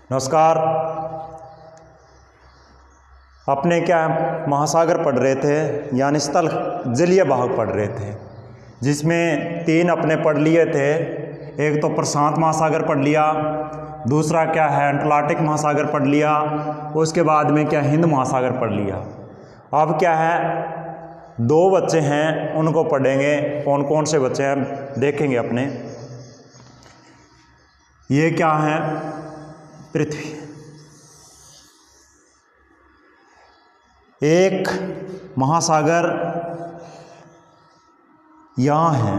नमस्कार। अपने क्या महासागर पढ़ रहे थे, यानी स्थल जलीय भाग पढ़ रहे थे, जिसमें 3 अपने पढ़ लिए थे। एक तो प्रशांत महासागर पढ़ लिया, दूसरा क्या है अटलांटिक महासागर पढ़ लिया, उसके बाद में क्या हिंद महासागर पढ़ लिया। अब क्या है 2 बच्चे हैं, उनको पढ़ेंगे। कौन कौन से बच्चे हैं देखेंगे अपने। ये क्या है पृथ्वी, एक महासागर यहाँ है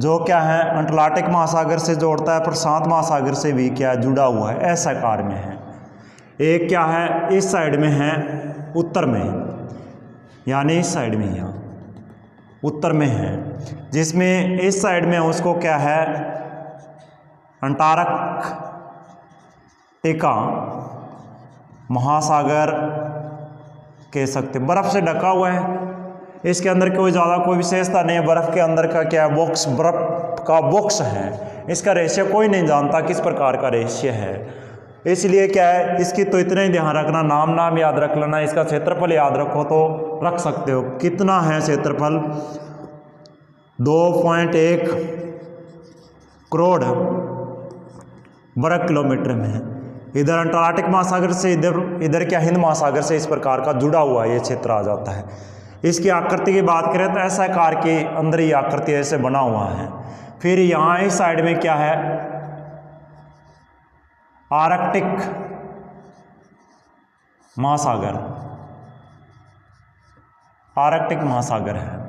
जो क्या है अटलांटिक महासागर से जोड़ता है, प्रशांत महासागर से भी क्या जुड़ा हुआ है, ऐसा आकार में है। एक क्या है इस साइड में है उत्तर में, यानी इस साइड में यहाँ उत्तर में है, जिसमें इस साइड में उसको क्या है अंटार्कटिका महासागर कह सकते, बर्फ से ढका हुआ है। इसके अंदर कोई ज़्यादा कोई विशेषता नहीं है। बर्फ के अंदर का क्या है बॉक्स, बर्फ का बॉक्स है। इसका रेशियो कोई नहीं जानता किस प्रकार का रेशियो है, इसलिए क्या है इसकी तो इतना ही ध्यान रखना, नाम याद रख लेना। इसका क्षेत्रफल याद रखो तो रख सकते हो। कितना है क्षेत्रफल 2.1 करोड़ वर्ग किलोमीटर में है। इधर अंटार्कटिक महासागर से इधर क्या हिंद महासागर से इस प्रकार का जुड़ा हुआ ये क्षेत्र आ जाता है। इसकी आकृति की बात करें तो ऐसा आकार के अंदर ही आकृति ऐसे बना हुआ है। फिर यहाँ इस साइड में क्या है आर्कटिक महासागर, आर्कटिक महासागर है।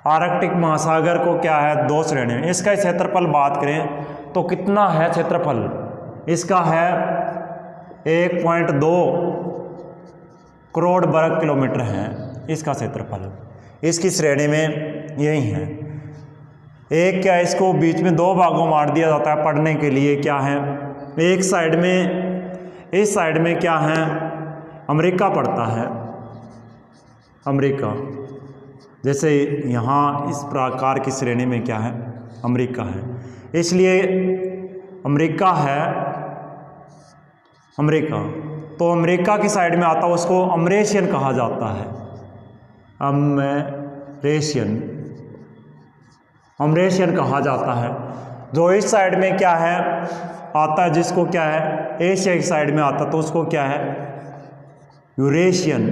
आर्कटिक महासागर को क्या है 2 श्रेणी में। इसका क्षेत्रफल बात करें तो कितना है क्षेत्रफल, इसका है 1.2 करोड़ वर्ग किलोमीटर है इसका क्षेत्रफल। इसकी श्रेणी में यही है। एक क्या इसको बीच में 2 भागों बांट दिया जाता है पढ़ने के लिए। क्या है एक साइड में, इस साइड में क्या है अमेरिका पड़ता है, अमेरिका। जैसे यहाँ इस प्रकार की श्रेणी में क्या है अमेरिका है, इसलिए अमेरिका है अमेरिका। तो अमेरिका की साइड में आता है उसको अमरेशियन कहा जाता है, अमरेशियन, अमरेशियन कहा जाता है। जो इस साइड में क्या है आता है जिसको क्या है एशिया की साइड में आता तो उसको क्या है यूरेशियन,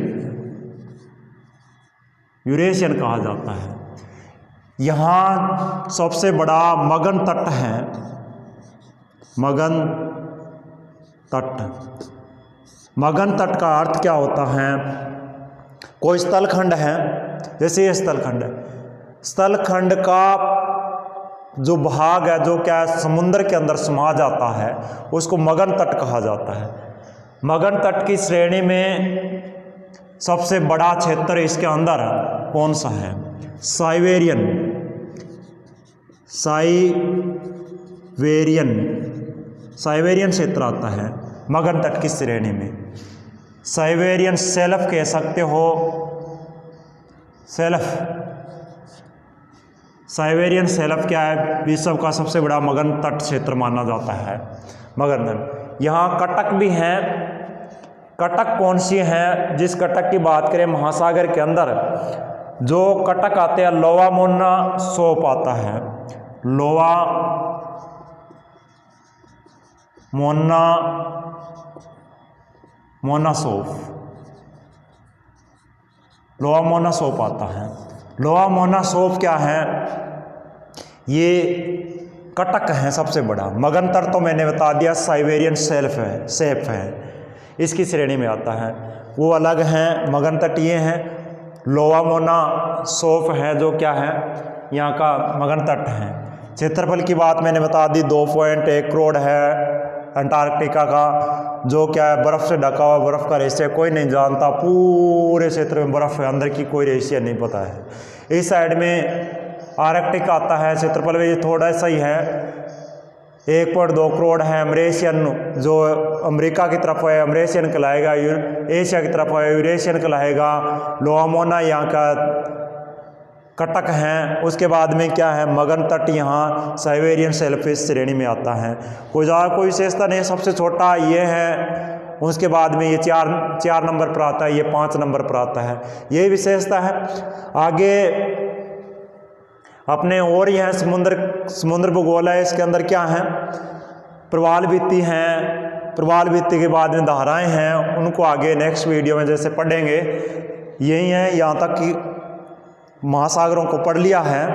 यूरेशियन कहा जाता है। यहाँ सबसे बड़ा मगन तट है, मगन तट। मगन तट का अर्थ क्या होता है, कोई स्थलखंड है, जैसे ये स्थलखंड है, स्थलखंड का जो भाग है जो क्या है समुद्र के अंदर समा जाता है उसको मगन तट कहा जाता है। मगन तट की श्रेणी में सबसे बड़ा क्षेत्र इसके अंदर कौन सा है, साइबेरियन, साइबेरियन, साइबेरियन क्षेत्र आता है मगन तट की श्रेणी में। साइबेरियन शेल्फ कह सकते हो, शेल्फ, साइबेरियन शेल्फ क्या है विश्व का सबसे बड़ा मगन तट क्षेत्र माना जाता है मगन तट। यहाँ कटक भी है। कटक कौन सी है, जिस कटक की बात करें महासागर के अंदर जो कटक आते हैं लोवा मोना सोप आता है, लोवा मोना मोनासोप, लोवा मोनासोप आता है। लोवा मोनासोप क्या है ये कटक है सबसे बड़ा। मगन तट तो मैंने बता दिया साइबेरियन शेल्फ है, शेप है, इसकी श्रेणी में आता है। वो अलग हैं, मगन तट ये हैं, लोवा मोना सोप है जो क्या है यहाँ का मगन तट है। क्षेत्रफल की बात मैंने बता दी 2.1 करोड़ है अंटार्कटिका का, जो क्या है बर्फ़ से ढका हुआ, बर्फ़ का रेशिया कोई नहीं जानता, पूरे क्षेत्र में बर्फ़ है, अंदर की कोई रेशिया नहीं पता है। इस साइड में आर्कटिक आता है, क्षेत्रफल में ये थोड़ा सा ही है, 1.2 करोड़ है। अमरेशियन जो अमेरिका की तरफ है अमरेशियन कहलाएगा, एशिया की तरफ है यूरेशियन कहलाएगा। लोवा मोना यहाँ का कटक हैं। उसके बाद में क्या है, मगन तट यहाँ साइबेरियन शेल्फ इस श्रेणी में आता है। कोई ज़्यादा कोई विशेषता नहीं, सबसे छोटा ये है। उसके बाद में ये चार नंबर पर आता है, ये 5 नंबर पर आता है, ये विशेषता है। आगे अपने और यह समुद्र भूगोल है, इसके अंदर क्या है, प्रवाल भित्ति हैं, प्रवाल भित्ति के बाद में धाराएं हैं, उनको आगे नेक्स्ट वीडियो में जैसे पढ़ेंगे। यही है, यहाँ तक कि महासागरों को पढ़ लिया है।